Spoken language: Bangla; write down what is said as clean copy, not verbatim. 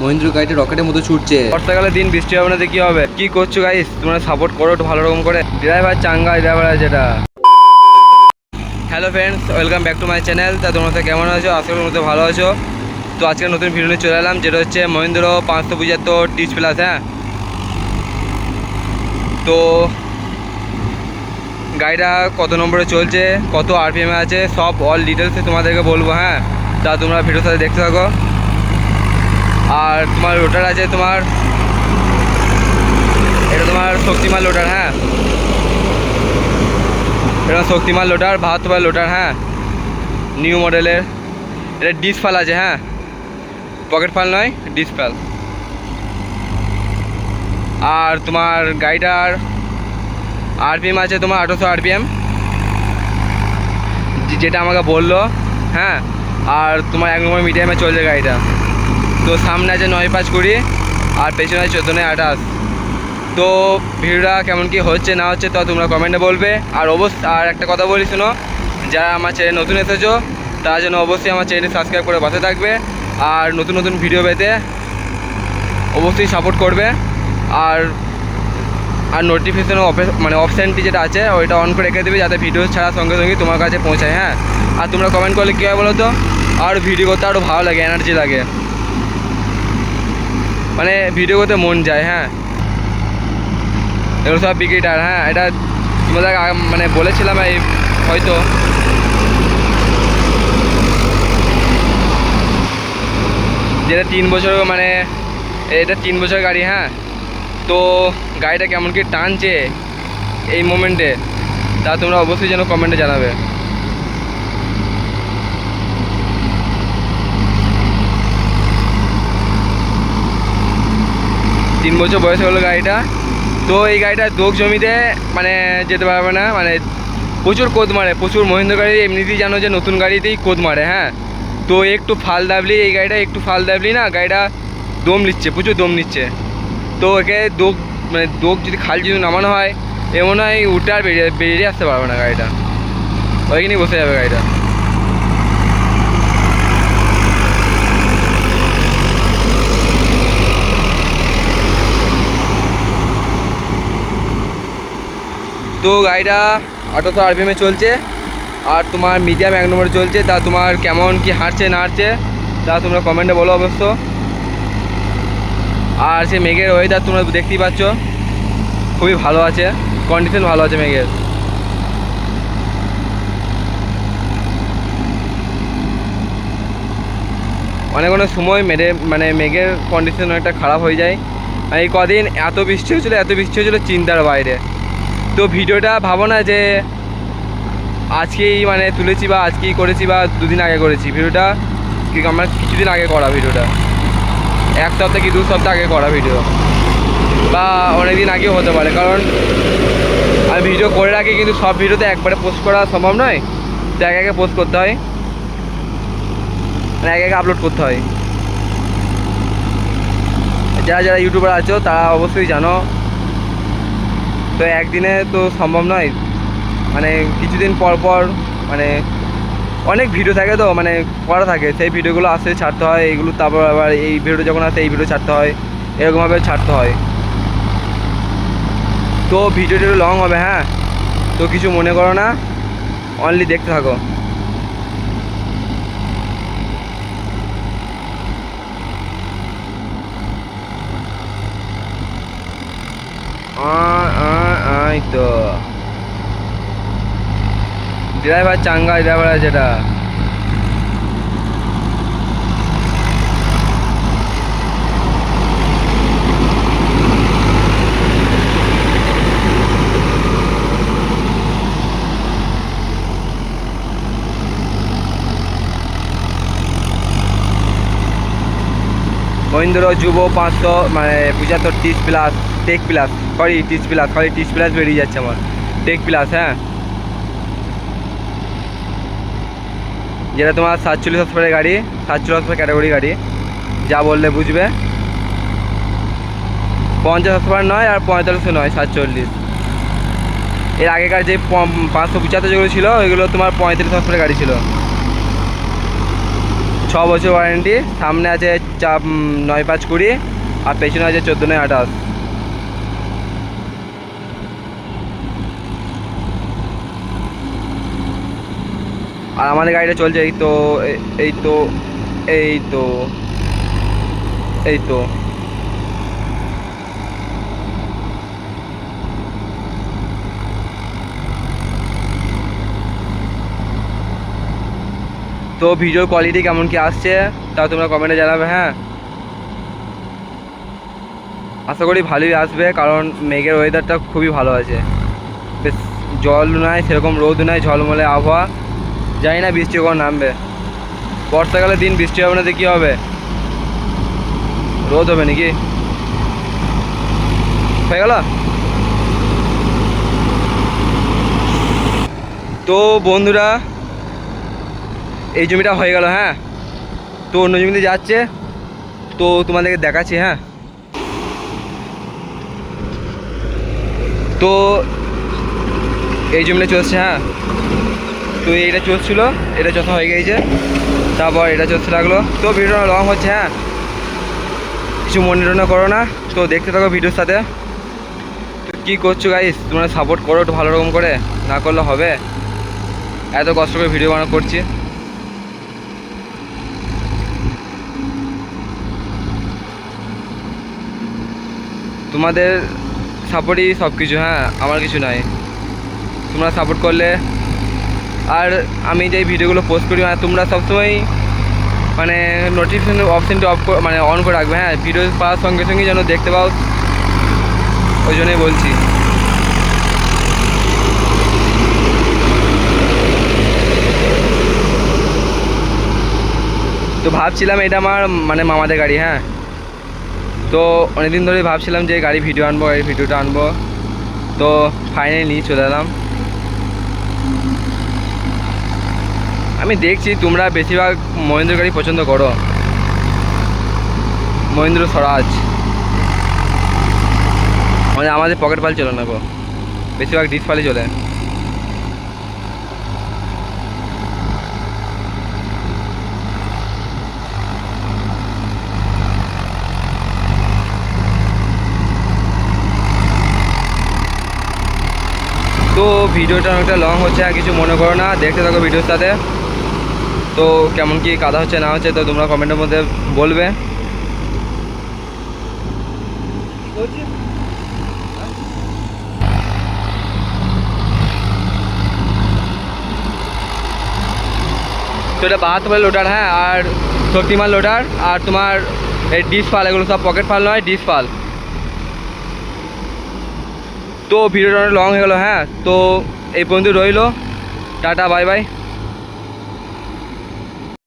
মহিন্দ্র গাড়িটা রকেটের মতো ছুটছে। বর্ষাকালে দিন বৃষ্টি হবে না, কি হবে? কি করছো গাইস? তোমরা সাপোর্ট করো একটু ভালো রকম করে। ড্রাইভার চাঙ্গা ড্রাইভার আছে যেটা। Hello friends, welcome back to my channel. তা তোমরা কেমন আছো? আশা করি তোমরা ভালো আছো। তো আজকে নতুন ভিডিও নিয়ে চলে এলাম, যেটা হচ্ছে মহিন্দ্র 575 টিচ প্লাস। হ্যাঁ, তো গাড়িটা কত নম্বরে চলছে, কত আরপিএমে আছে, সব অল ডিটেলসে তোমাদেরকে বলবো। হ্যাঁ, তা তোমরা ভিডিওর সাথে দেখতে থাকো। আর তোমার রোটার আছে, এটা তোমার শক্তিমান লোডার। হ্যাঁ, এটা শক্তিমান লোডার, 72 লোডার। হ্যাঁ, নিউ মডেলের। এটা ডিস ফাল আছে। হ্যাঁ, পকেট ফাল নয়, ডিস ফাল। আর তোমার গাড়িটার আরপিএম আছে তোমার 800 আরপিএম, যেটা আমাকে বললো। হ্যাঁ, আর তোমার 1 নম্বর মিডিয়ামে চলছে গাড়িটা। তো সামনে আছে 9/5-20 আর পেছনে আছে 14/28। তো ভিডিওটা কেমন কি হচ্ছে না হচ্ছে তো তোমরা কমেন্টে বলবে। আর আর একটা কথা বলি, শোনো, যারা আমার চ্যানেল নতুন এসেছো তারা যেন অবশ্যই আমার চ্যানেল সাবস্ক্রাইব করে পাশে থাকবে। আর নতুন নতুন ভিডিও পেতে অবশ্যই সাপোর্ট করবে। আর নোটিফিকেশন অপশানটি যেটা আছে ওইটা অন করে রেখে দেবে, যাতে ভিডিও ছাড়ার সঙ্গে সঙ্গে তোমার কাছে পৌঁছায়। হ্যাঁ, আর তোমরা কমেন্ট করলে কী হয় বলো তো, আর ভিডিও করতে আরও ভালো লাগে, এনার্জি লাগে, মানে ভিডিও করতে মন যায়। হ্যাঁ, এগুলো সব বিক্রিটার। হ্যাঁ, এটা তোমাদের বলেছিলাম এই হয়তো। যেটা 3 বছর, এটা 3 বছর গাড়ি। হ্যাঁ, তো গাড়িটা কেমন কি টানছে এই মোমেন্টে তা তোমরা অবশ্যই যেন কমেন্টে জানাবে। তিন বছর বয়স হলো গাড়িটা। তো এই গাড়িটা দোক জমিতে যেতে পারবে না, প্রচুর কোদ মারে, প্রচুর। মহিন্দ্র গাড়ি এমনিতেই জানো যে নতুন গাড়িতেই কোদ মারে। হ্যাঁ, তো একটু ফাল দাবলি, এই গাড়িটা একটু ফাল দাবলি না, গাড়িটা দম নিচ্ছে, প্রচুর দম নিচ্ছে। তো একে দোক যদি খাল যদি নামানো হয়, এমন হয় উঠে আর বেরিয়ে আসতে পারবে না গাড়িটা, ওইখানেই বসে যাবে গাড়িটা। তো গাড়িটা 800 আরপিএমে চলছে, আর তোমার মিডিয়াম 1 নম্বরে চলছে। তা তোমার কেমন কি হাঁটছে না হাঁটছে তা তোমরা কমেন্টে বলো অবশ্য। আর সে মেঘের ওয়েদার তোমরা দেখতেই পাচ্ছ, খুবই ভালো আছে, কন্ডিশন ভালো আছে মেঘের। অনেক অনেক সময় মেঘের কন্ডিশন অনেকটা খারাপ হয়ে যায়। এই কদিন এত বৃষ্টি হয়েছিলো চিন্তার বাইরে। তো ভিডিওটা ভাবো না যে আজকেই তুলেছি বা আজকেই করেছি বা 2 দিন আগে করেছি। ভিডিওটা আমার কিছুদিন আগে করা, ভিডিওটা 1 সপ্তাহ কি 2 সপ্তাহ আগে করা ভিডিও, বা অনেক দিন আগেও হতে পারে। কারণ আমি ভিডিও করে রাখি, কিন্তু সব ভিডিওতে একবারে পোস্ট করা সম্ভব নয়। তো একে পোস্ট করতে হয়, একে আপলোড করতে হয়। যারা যারা ইউটিউবার আছো তারা অবশ্যই জানো। তো একদিনে তো সম্ভব নয়, কিছুদিন পর পর অনেক ভিডিও থাকে, তো করা থাকে, সেই ভিডিওগুলো আসে ছাড়তে হয়। এইগুলো তারপর আবার এই ভিডিও যখন আসে এই ভিডিও ছাড়তে হয়, এরকমভাবে ছাড়তে হয়। তো ভিডিওটা একটু লং হবে। হ্যাঁ, তো কিছু মনে করো না, অনলি দেখতে থাকো। তো ড্রাইভার চাঙ্গা ড্রাইভার আছে যেটা। Mahindra Yuvo 575 tech plus, tech plus, tech plus বেরিয়ে যাচ্ছে আমার, টেক প্লাস। হ্যাঁ, যেটা তোমার 47 হর্সপাওয়ারের গাড়ি, 47 হর্সপাওয়ার ক্যাটাগরি গাড়ি, যা বললে বুঝবে। 50 হর্সপাওয়ার নয় আর 45 নয়, 47। এর আগেকার যে 575 যেগুলো ছিল ওইগুলো তোমার 35 হর্সপাওয়ারের গাড়ি ছিল। 6 বছর ওয়ারেন্টি। সামনে আছে 9-5-20 আর পেছনে আছে 14-28। আর আমাদের গাড়িটা চলছে এই তো এই তো এই তো এই তো তো ভিডিওর কোয়ালিটি কেমন কি আসছে তাও তোমরা কমেন্টে জানাবে। হ্যাঁ, আশা করি ভালোই আসবে, কারণ মেঘের ওয়েদারটা খুবই ভালো আছে। বেশ জল নাই, সেরকম রোদ নাই, ঝলমলে আবহাওয়া। জানি না বৃষ্টি কখন নামবে। বর্ষাকালের দিন বৃষ্টি হবে না তো কী হবে? রোদ হবে নাকি? হয়ে গেল। তো বন্ধুরা, এই জমিটা হয়ে গেল। হ্যাঁ, তো অন্য জমিতে যাচ্ছে, তো তোমাদেরকে দেখাচ্ছি। হ্যাঁ, তো এই জমিটা চলছে। হ্যাঁ, তো এইটা চলছিল, এটা যত হয়ে গেছে, তারপর এটা চলতে লাগলো। তো ভিডিওটা লং হচ্ছে। হ্যাঁ, কিছু মনে টনে করো না, তো দেখতে থাকো ভিডিওর সাথে। তো কী করছো গাইস, তোমরা সাপোর্ট করো একটু ভালো রকম করে, না করলে হবে? এত কষ্ট করে ভিডিও বানানো করছি। তোমাদের সাপোর্টই সব কিছু। হ্যাঁ, আমার কিছু নাই, তোমরা সাপোর্ট করলে। আর আমি যে ভিডিওগুলো পোস্ট করি, মানে তোমরা সবসময় মানে নোটিফিকেশন অপশানটি মানে অন করে রাখবে। হ্যাঁ, ভিডিও পাওয়ার সঙ্গে সঙ্গে যেন দেখতে পাও, ওই জন্যই বলছি। তো ভাবছিলাম এটা আমার মানে মামাদের গাড়ি। হ্যাঁ, তো অনেকদিন ধরেই ভাবছিলাম যে গাড়ি ভিডিও আনবো, এই ভিডিওটা আনবো। তো ফাইনালি নিয়ে চলে এলাম। আমি দেখছি তোমরা বেশিরভাগ মহেন্দ্র গাড়ি পছন্দ করো, মহেন্দ্র স্বরাজ। মানে আমাদের পকেট পাল চলে না গো, বেশিরভাগ ডিস পালই চলে। তো ভিডিওটা অনেকটা লং হচ্ছে, আর কিছু মনে করো না, দেখতে থাকো ভিডিওর সাথে। তো কেমন কি কাদা হচ্ছে না হচ্ছে, তো তোমরা কমেন্টের মধ্যে বলবে। তো এটা 72 লোডার। হ্যাঁ, আর শক্তিমান লোডার, আর তোমার এই ডিস পাল, এগুলো সব পকেট পাল নয়, ডিস পাল। তো ভিডিওটা অনেক লং হয়ে গেলো। হ্যাঁ, তো এই পর্যন্ত রইলো, টাটা বাই বাই।